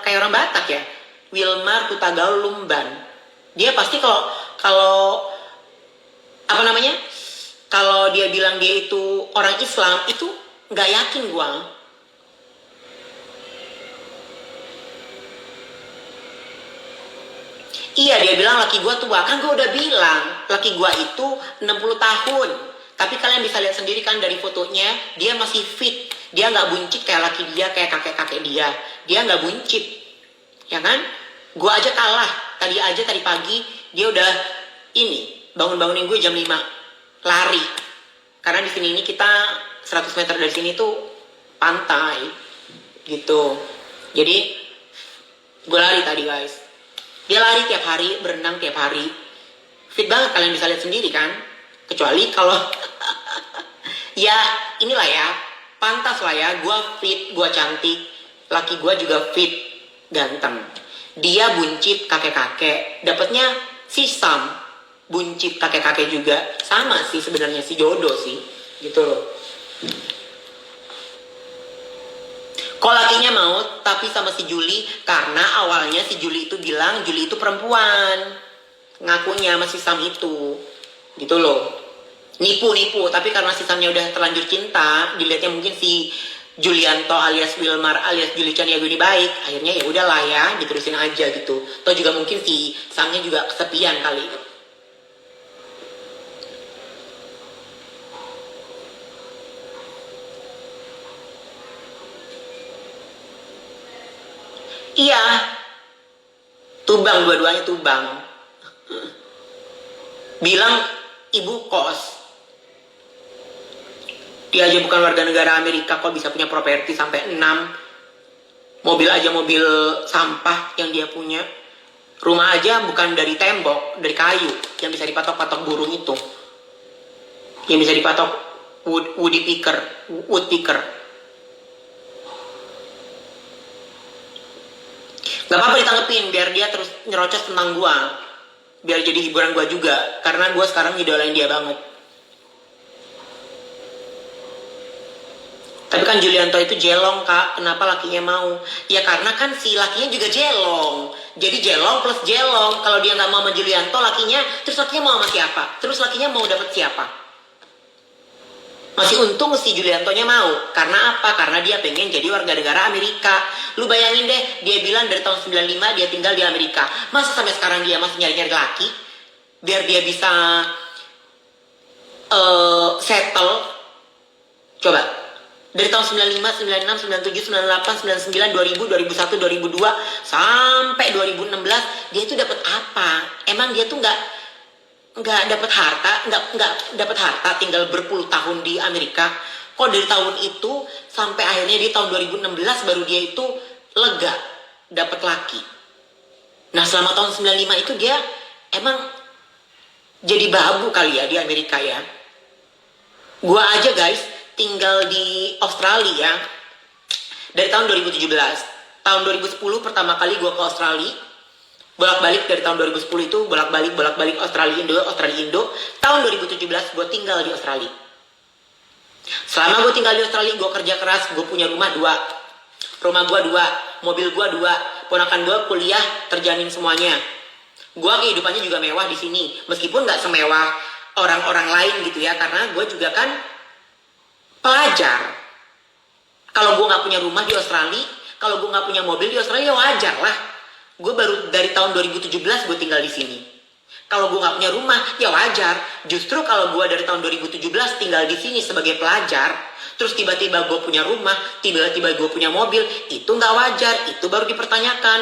kayak orang Batak ya, Wilmar Hutagalung Lumban. Dia pasti kalau kalau apa namanya, kalau dia bilang dia itu orang Islam itu nggak yakin gua. Iya, dia bilang laki gua tua. Kan gua udah bilang laki gua itu 60 tahun. Tapi kalian bisa lihat sendiri kan dari fotonya, dia masih fit. Dia nggak buncit kayak laki dia, kayak kakek-kakek dia. Dia nggak buncit, ya kan? Gua aja kalah. Tadi pagi dia udah ini bangunin gue jam 5 lari. Karena di sini ini kita 100 meter dari sini tuh pantai gitu. Jadi gue lari tadi guys. Dia lari tiap hari, berenang tiap hari. Fit banget, kalian bisa lihat sendiri kan. Kecuali kalau ya inilah ya, pantas lah ya, gue fit, gue cantik, laki gue juga fit, ganteng. Dia buncit kakek-kakek, dapatnya si Sam buncit kakek-kakek juga. Sama sih sebenarnya, si jodoh sih, gitu loh. Kok lakinya mau tapi sama si Juli, karena awalnya si Juli itu bilang Juli itu perempuan, ngakunya sama si Sam itu, gitu loh. Nipu, tapi karena si Samnya udah terlanjur cinta, dilihatnya mungkin si Julianto alias Wilmar alias Juli Caniago ini baik, akhirnya ya udahlah ya, diterusin aja gitu. Atau juga mungkin si Samnya juga kesepian kali. Iya, Tubang, dua-duanya Tubang. Bilang ibu kos. Dia aja bukan warga negara Amerika kok bisa punya properti sampai 6. Mobil aja mobil sampah yang dia punya. Rumah aja bukan dari tembok, dari kayu yang bisa dipatok-patok burung itu. Yang bisa dipatok wood picker. Gak apa-apa ditanggepin biar dia terus nyerocos tentang gua. Biar jadi hiburan gua juga, karena gua sekarang idolain dia banget. Tapi kan Julianto itu jelong kak, kenapa lakinya mau? Ya karena kan si lakinya juga jelong. Jadi jelong plus jelong. Kalau dia nggak mau sama Julianto lakinya, terus lakinya mau sama siapa? Terus lakinya mau dapet siapa? Masih untung si Juliantonya mau. Karena apa? Karena dia pengen jadi warga negara Amerika. Lu bayangin deh, dia bilang dari tahun 95 dia tinggal di Amerika. Masa sampai sekarang dia masih nyari-nyari laki? Biar dia bisa settle. Coba. Dari tahun 95, 96, 97, 98, 99, 2000, 2001, 2002 sampai 2016 dia itu dapat apa? Emang dia tuh nggak dapat harta, nggak dapat harta tinggal berpuluh tahun di Amerika. Kok dari tahun itu sampai akhirnya di tahun 2016 baru dia itu lega dapat laki. Nah, selama tahun 95 itu dia emang jadi babu kali ya di Amerika ya. Gua aja guys tinggal di Australia dari tahun 2017. Tahun 2010 pertama kali gue ke Australia. Bolak-balik dari tahun 2010 itu bolak-balik Australia Indo. Tahun 2017 gue tinggal di Australia. Selama gue tinggal di Australia, gue kerja keras, gue punya rumah 2. Rumah gue 2, mobil gue 2, ponakan gue kuliah terjamin semuanya. Gue kehidupannya juga mewah di sini, meskipun nggak semewah orang-orang lain gitu ya, karena gue juga kan pelajar. Kalau gue nggak punya rumah di Australia, kalau gue nggak punya mobil di Australia, wajar lah. Gue baru dari tahun 2017 gue tinggal di sini. Kalau gue nggak punya rumah, ya wajar. Justru kalau gue dari tahun 2017 tinggal di sini sebagai pelajar, terus tiba-tiba gue punya rumah, tiba-tiba gue punya mobil, itu nggak wajar. Itu baru dipertanyakan.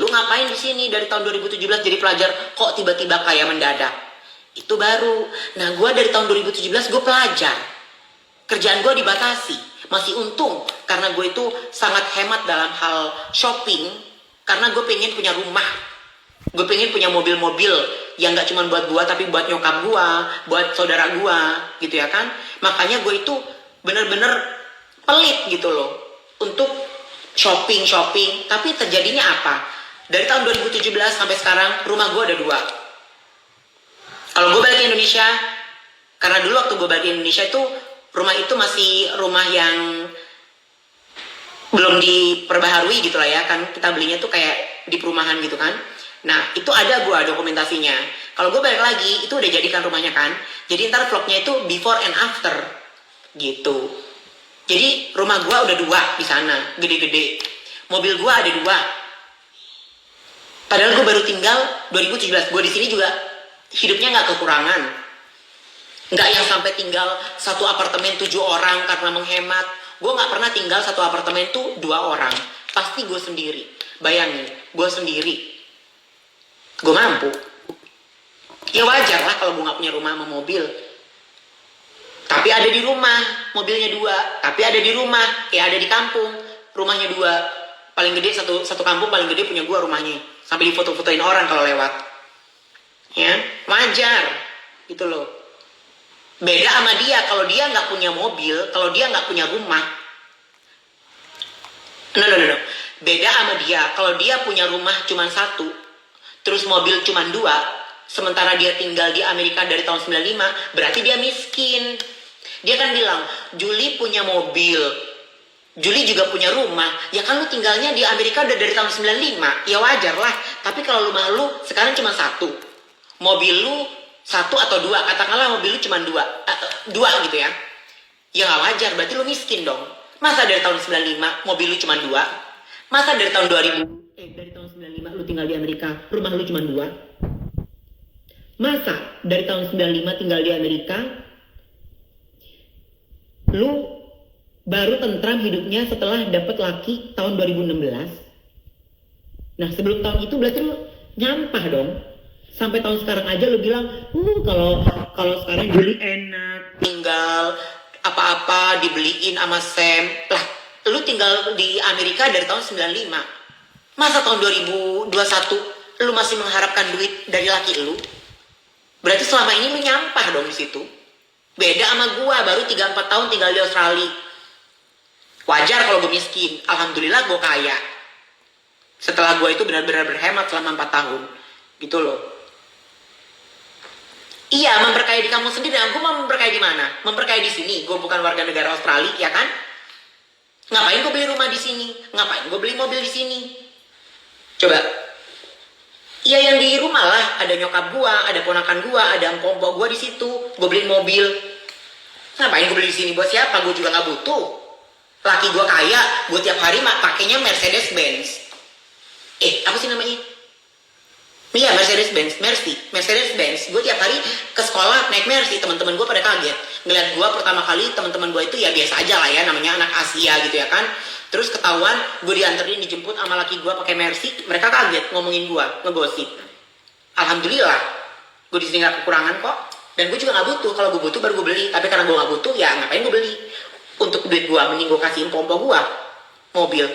Lu ngapain di sini dari tahun 2017 jadi pelajar, kok tiba-tiba kaya mendadak? Itu baru. Nah, gue dari tahun 2017 gue pelajar. Kerjaan gue dibatasi, masih untung karena gue itu sangat hemat dalam hal shopping, karena gue pengen punya rumah, gue pengen punya mobil-mobil yang gak cuma buat gue tapi buat nyokap gue, buat saudara gue, gitu ya kan. Makanya gue itu bener-bener pelit gitu loh untuk shopping. Tapi terjadinya apa? Dari tahun 2017 sampai sekarang rumah gue ada 2. Kalau gue balik ke Indonesia, karena dulu waktu gue balik ke Indonesia itu rumah itu masih rumah yang belum diperbaharui gitu lah ya kan, kita belinya tuh kayak di perumahan gitu kan. Nah itu ada gua dokumentasinya. Kalau gue balik lagi itu udah jadikan rumahnya kan, jadi ntar vlognya itu before and after gitu. Jadi rumah gua udah 2 di sana, gede-gede. Mobil gua ada 2. Padahal gue baru tinggal 2017. Gue di sini juga hidupnya nggak kekurangan. Nggak yang sampai tinggal satu apartemen 7 orang karena menghemat. Gue nggak pernah tinggal satu apartemen tuh 2 orang. Pasti gue sendiri. Bayangin, gue sendiri. Gue mampu. Ya wajar lah kalau gue nggak punya rumah sama mobil. Tapi ada di rumah, mobilnya 2. Tapi ada di rumah, ya ada di kampung, rumahnya 2. Paling gede satu kampung paling gede punya gue rumahnya. Sampai difoto-fotoin orang kalau lewat. Ya, wajar. Gitu loh. Beda sama dia, kalau dia nggak punya mobil, kalau dia nggak punya rumah. No. Beda sama dia, kalau dia punya rumah cuma 1, terus mobil cuma 2, sementara dia tinggal di Amerika dari tahun 95, berarti dia miskin. Dia kan bilang, Juli punya mobil, Juli juga punya rumah, ya kan lu tinggalnya di Amerika udah dari tahun 95, ya wajar lah. Tapi kalau rumah lu sekarang cuma 1, mobil lu 1 atau 2, katakanlah mobil lu cuma 2 gitu ya. Ya gak wajar, berarti lu miskin dong. Masa dari tahun 95 mobil lu cuma 2? Masa dari tahun 2000, dari tahun 95 lu tinggal di Amerika, rumah lu cuma 2? Masa dari tahun 95 tinggal di Amerika, lu baru tentram hidupnya setelah dapat laki tahun 2016? Nah sebelum tahun itu berarti lu nyampah dong. Sampai tahun sekarang aja lu bilang, kalau sekarang Juli enak, tinggal apa-apa dibeliin sama Sam. Lah, lu tinggal di Amerika dari tahun 95. Masa tahun 2021 lu masih mengharapkan duit dari laki lu? Berarti selama ini lu nyampah dong di situ. Beda sama gua, baru 3-4 tahun tinggal di Australia. Wajar kalau gue miskin. Alhamdulillah gue kaya. Setelah gue itu benar-benar berhemat selama 4 tahun. Gitu loh. Iya, memperkaya di kamu sendiri. Gue mau memperkaya di mana? Memperkaya di sini. Gue bukan warga negara Australia, ya kan? Ngapain gue beli rumah di sini? Ngapain gue beli mobil di sini? Coba. Iya, yang di rumah lah. Ada nyokap gue, ada ponakan gue, ada empok gue di situ. Gue beli mobil. Ngapain gue beli di sini? Buat siapa? Gue juga nggak butuh. Laki gue kaya, gue tiap hari pakainya Mercedes Benz. Apa sih namanya? Iya, Mercedes Benz. Gue tiap hari ke sekolah naik Mercy. Teman-teman gue pada kaget ngeliat gue pertama kali. Teman-teman gue itu ya biasa aja lah ya, namanya anak Asia gitu ya kan. Terus ketahuan gue dianterin, dijemput sama laki gue pakai Mercy. Mereka kaget ngomongin gue, ngegosip. Alhamdulillah, gue di sini nggak kekurangan kok. Dan gue juga nggak butuh. Kalau gue butuh baru gue beli. Tapi karena gue nggak butuh, ya ngapain gue beli? Untuk duit gue, mending gue kasihin pompo gue mobil.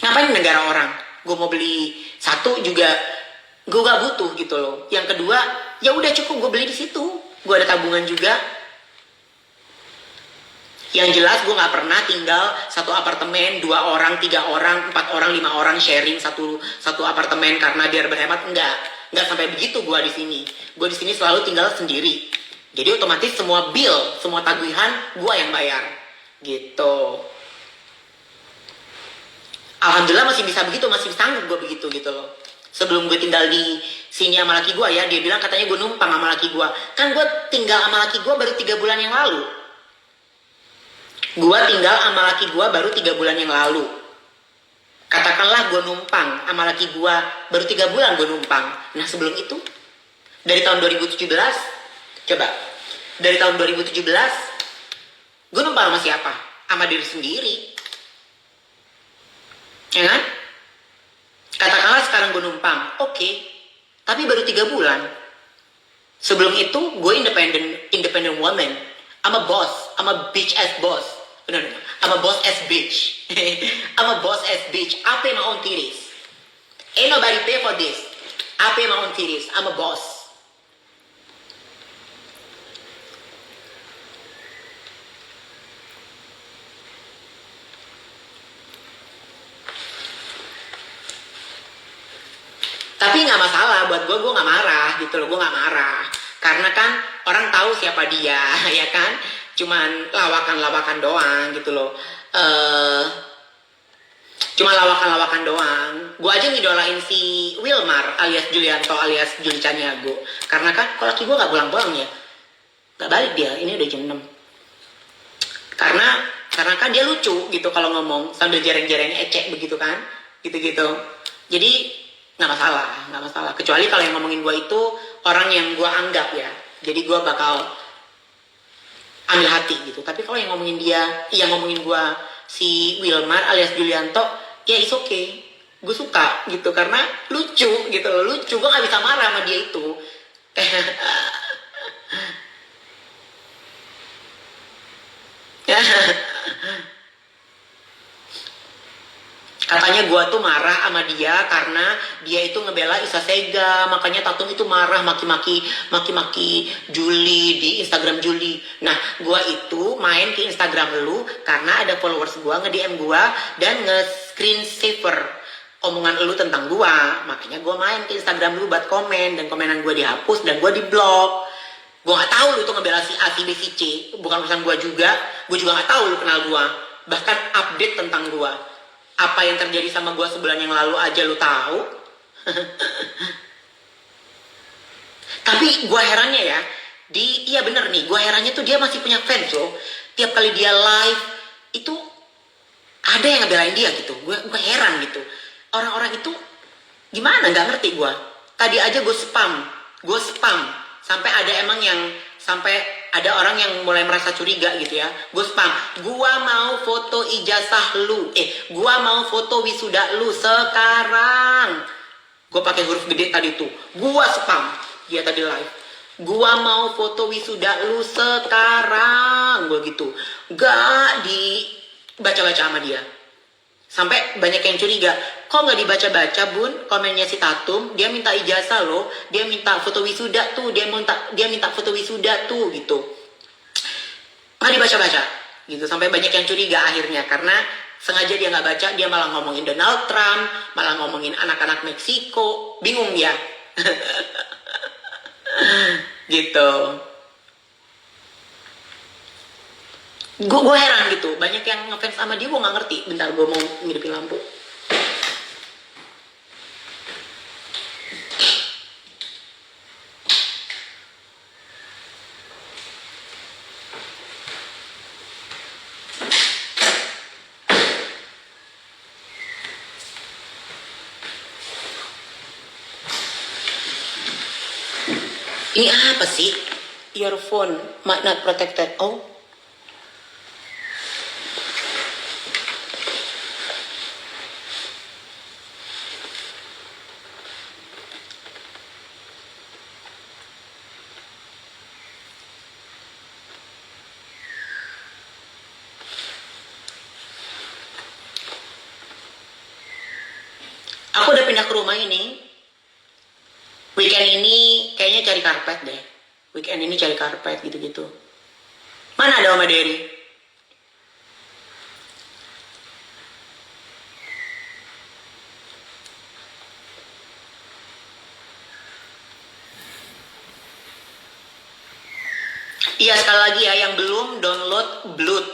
Ngapain negara orang? Gue mau beli 1 juga gue gak butuh gitu loh. Yang kedua, ya udah cukup gue beli di situ. Gue ada tabungan juga. Yang jelas gue gak pernah tinggal satu apartemen 2 orang, 3 orang, 4 orang, 5 orang sharing satu apartemen karena biar berhemat. Nggak sampai begitu gue di sini. Gue di sini selalu tinggal sendiri. Jadi otomatis semua bill, semua tagihan gue yang bayar. Gitu. Alhamdulillah masih bisa begitu, masih sanggup gue begitu gitu loh. Sebelum gue tinggal di sini sama laki gue ya, dia bilang katanya gue numpang sama laki gue. Kan gue tinggal sama laki gue baru 3 bulan yang lalu. Gue tinggal sama laki gue baru 3 bulan yang lalu. Katakanlah gue numpang sama laki gue baru 3 bulan gue numpang. Nah sebelum itu, dari tahun 2017, coba, dari tahun 2017, gue numpang sama siapa? Sama diri sendiri. Ya kan? Katakanlah sekarang gue numpang, oke. Tapi baru 3 bulan. Sebelum itu, gue independent woman. I'm a boss. I'm a bitch ass boss. No. I'm a boss ass bitch. I'm a boss ass bitch. I pay my own titties. Ain't nobody pay for this. I pay my own titties. I'm a boss. Tapi nggak masalah buat gue nggak marah gitu loh, gue nggak marah karena kan orang tahu siapa dia, ya kan. cuman lawakan-lawakan doang gitu loh. Cuma lawakan-lawakan doang. Gue aja ngidolain si Wilmar alias Julianto alias Juli Caniago. Karena kan kalau laki gue gak pulang-pulang ya. Gak balik dia, ini udah jam 6. Karena kan dia lucu gitu kalau ngomong sambil jereng-jereng ecek begitu kan. Gitu-gitu. Jadi gak masalah. Kecuali kalau yang ngomongin gue itu orang yang gue anggap ya. Jadi gue bakal ambil hati gitu. Tapi kalau yang ngomongin dia, yang ngomongin gue si Wilmar alias Julianto, ya it's okay, gue suka gitu karena lucu gitu loh, lucu, gue gak bisa marah sama dia itu. Katanya gue tuh marah sama dia karena dia itu ngebela Isa Sega, makanya Tatum itu marah maki-maki Juli di Instagram Juli. Nah, gue itu main ke Instagram lu karena ada followers gue nge-DM gue dan nge-screen saver omongan lu tentang gue, makanya gue main ke Instagram lu buat komen dan komenan gue dihapus dan gue di-blok. Gue nggak tahu lu itu ngebela si A, si B, si C, bukan urusan gue juga nggak tahu lu kenal gue, bahkan update tentang gue. Apa yang terjadi sama gue sebulan yang lalu aja lu tahu. Tapi gue herannya ya, iya bener nih, gue herannya tuh dia masih punya fans loh. Tiap kali dia live itu ada yang ngebelain dia gitu. Gue heran gitu. Orang-orang itu gimana? Nggak ngerti gue. Tadi aja gue spam sampai ada emang yang sampai ada orang yang mulai merasa curiga gitu ya. Gue spam, gue mau foto ijazah lu, gue mau foto wisuda lu sekarang. Gue pakai huruf gede tadi tuh, gue spam dia tadi live. Gue mau foto wisuda lu sekarang, gue gitu. Gak dibaca-baca sama dia. Sampai banyak yang curiga, kok nggak dibaca-baca bun komennya si Tatum, dia minta ijazah loh, dia minta foto wisuda tuh, dia minta foto wisuda tuh gitu. Nggak dibaca-baca gitu, sampai banyak yang curiga akhirnya karena sengaja dia nggak baca, dia malah ngomongin Donald Trump, malah ngomongin anak-anak Meksiko, bingung ya. Gitu. Gue heran gitu, banyak yang ngefans sama dia, gue nggak ngerti. Bentar, gue mau ngidupin lampu. Ini apa sih? Earphone might not protected. Oh, aku udah pindah ke rumah ini. Weekend ini kayaknya cari karpet deh. Weekend ini cari karpet gitu-gitu. Mana ada Oma Dery? Iya, sekali lagi ya, yang belum download Blood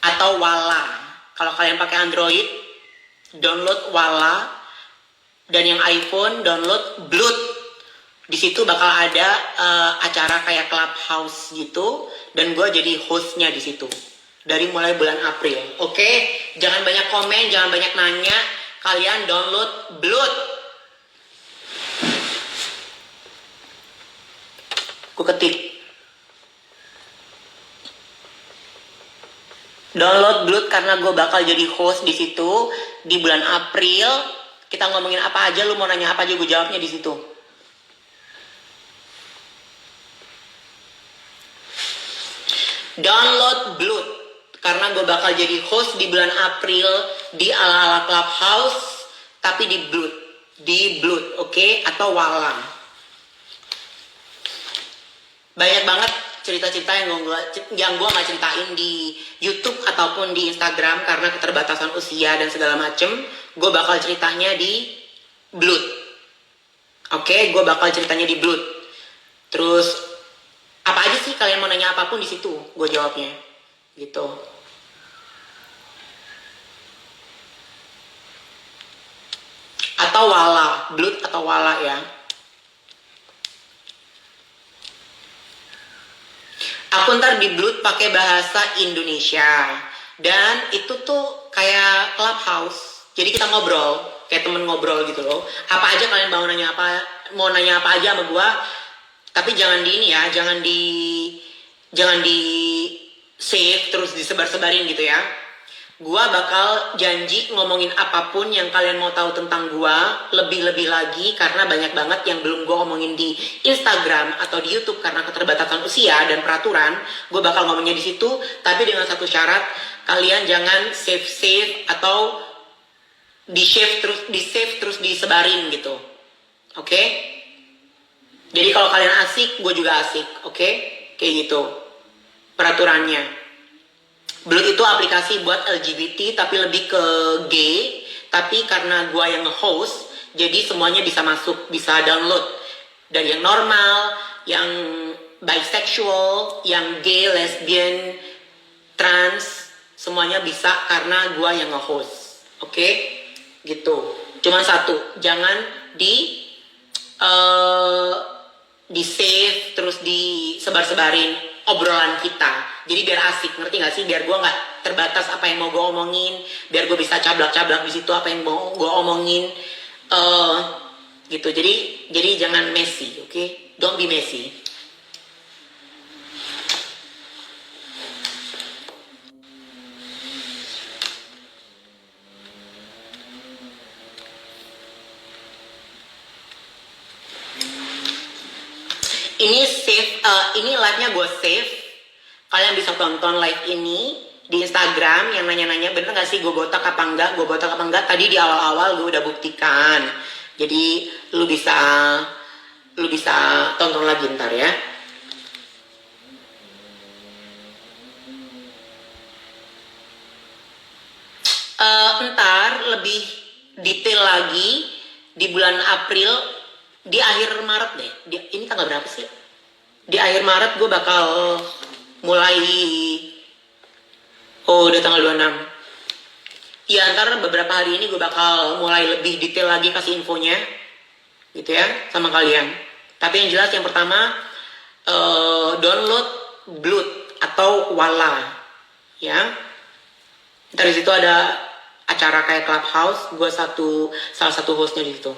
atau Wala. Kalau kalian pakai Android, download Wala. Dan yang iPhone, download Blood. Di situ bakal ada acara kayak Clubhouse gitu, dan gue jadi hostnya di situ dari mulai bulan April. Oke, jangan banyak komen, jangan banyak nanya. Kalian download Blood. Gue ketik download Blood karena gue bakal jadi host di situ di bulan April. Kita ngomongin apa aja, lu mau nanya apa aja, gue jawabnya di situ. Download Blood karena gue bakal jadi host di bulan April di ala-ala Clubhouse, tapi di Blood, oke? Atau Walang. Banyak banget cerita-cerita yang gue nggak ceritain di YouTube ataupun di Instagram karena keterbatasan usia dan segala macem. Gue bakal ceritanya di Blood. Oke, gue bakal ceritanya di Blood. Terus Apa aja sih kalian mau nanya apapun di situ, gue jawabnya. Gitu. Atau wala, blood atau wala ya. Aku ntar di blood pakai bahasa Indonesia. Dan itu tuh kayak clubhouse. Jadi kita ngobrol, kayak temen ngobrol gitu loh. Apa aja kalian mau nanya apa aja sama gua. Tapi jangan di ini ya, jangan di save terus disebar-sebarin gitu ya. Gua bakal janji ngomongin apapun yang kalian mau tahu tentang gua, lebih-lebih lagi karena banyak banget yang belum gua ngomongin di Instagram atau di YouTube karena keterbatasan usia dan peraturan. Gua bakal ngomongnya di situ, tapi dengan satu syarat, kalian jangan save atau di save terus disebarin gitu. Oke? Jadi kalau kalian asik, gue juga asik, oke? Kayak gitu peraturannya. Blood itu aplikasi buat LGBT tapi lebih ke gay. Tapi karena gue yang nge-host, jadi semuanya bisa masuk, bisa download. Dari yang normal, yang bisexual, yang gay, lesbian, trans, semuanya bisa karena gue yang nge-host, oke? Gitu. Cuman satu, jangan di save terus disebar-sebarin obrolan kita. Jadi biar asik, ngerti gak sih? Biar gue nggak terbatas apa yang mau gue omongin, biar gue bisa cablak-cablak di situ apa yang mau gue omongin, gitu. Jadi jangan messy, oke? Don't be messy. Ini save, ini live-nya gue save. Kalian bisa tonton live ini di Instagram. Yang nanya-nanya bener gak sih gue botak apa enggak? Gue botak apa enggak? Tadi di awal-awal gue udah buktikan. Jadi lu bisa tonton lagi ntar ya. Ntar lebih detail lagi di bulan April, di akhir Maret deh. Ini tanggal berapa sih? Di akhir Maret gue bakal mulai. Oh, udah tanggal 26. Ya, ntar beberapa hari ini gue bakal mulai lebih detail lagi kasih infonya. Gitu ya, sama kalian. Tapi yang jelas yang pertama, download Blood atau Wala. Ya. Ntar di situ ada acara kayak Clubhouse, gue salah satu hostnya di situ.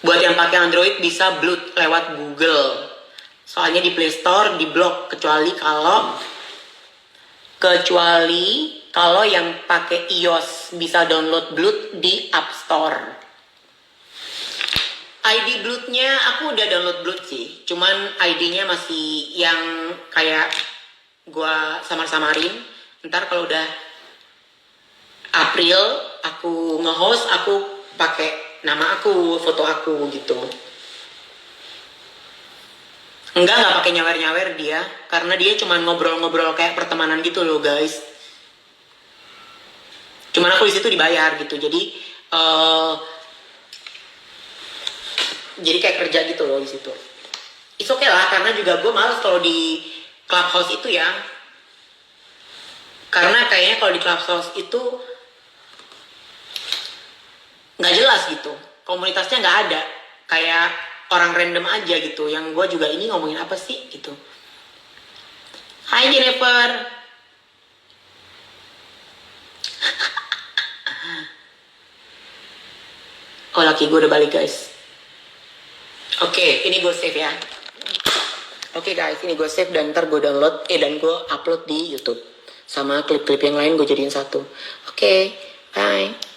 Buat yang pakai Android bisa Blood lewat Google. Soalnya di Play Store di blok kecuali kalau yang pakai iOS bisa download Blood di App Store. ID Bloodnya aku udah download Blood sih, cuman ID-nya masih yang kayak gua samar-samarin. Ntar kalau udah April aku nge-host, aku pakai nama aku, foto aku gitu. Enggak pakai nyawer-nyawer dia, karena dia cuma ngobrol-ngobrol kayak pertemanan gitu loh guys. Cuman aku di situ dibayar gitu, jadi kayak kerja gitu loh di situ. It's okay lah, karena juga gue males kalau di Clubhouse itu ya. Karena kayaknya kalau di Clubhouse itu nggak jelas gitu, komunitasnya nggak ada, kayak orang random aja gitu. Yang gue juga ini ngomongin apa sih gitu. Hai Jennifer. Oh, laki gue udah balik guys. Oke, ini gue save ya. Oke guys, ini gue save dan ntar gue download dan gue upload di YouTube. Sama klip-klip yang lain gue jadiin satu. Oke, bye.